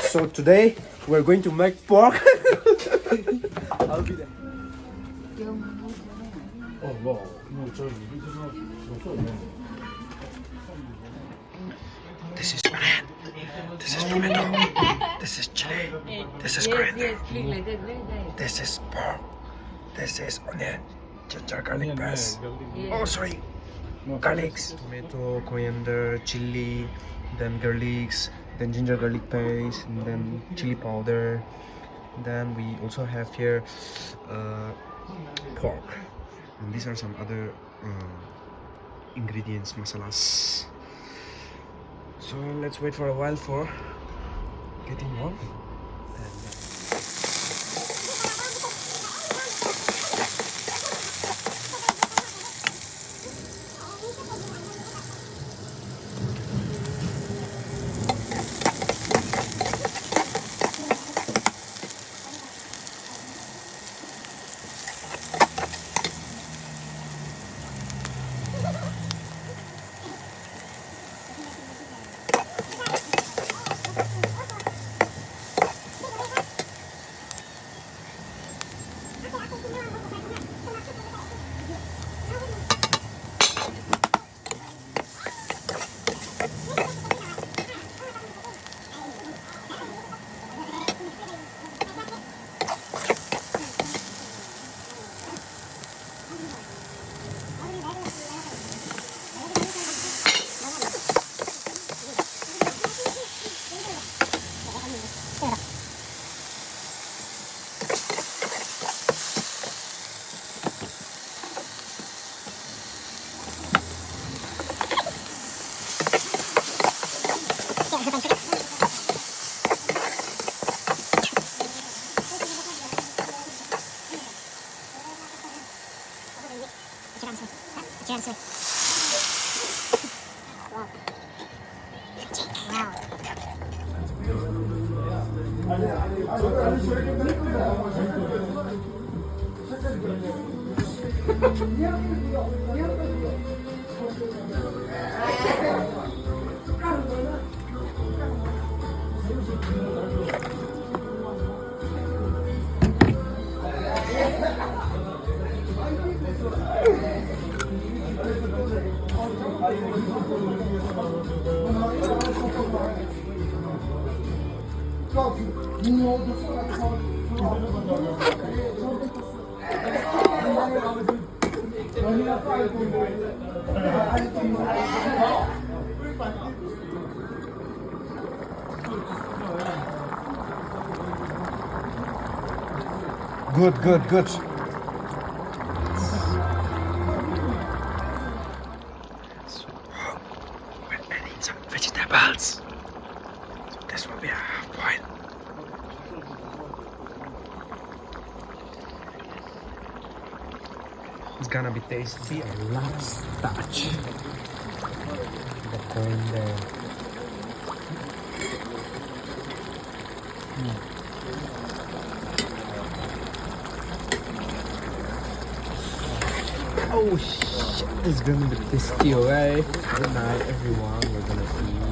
So today we're going to make pork. I'll be there. This is onion. This is tomato. This is chili. This is coriander. This is pork. This is onion. Ginger garlic paste. Oh, sorry. Garlics. Tomato, coriander, chili, then garlics, then ginger garlic paste, and then chili powder. Then we also have here pork. And these are some other ingredients, masalas. So let's wait for a while for getting warm. Good. So, we're adding some vegetables. So this will be a half boil. It's gonna be tasty. A lot of starch. The corn there. Oh shit, it's gonna be tasty, alright? Good night everyone, we're gonna eat.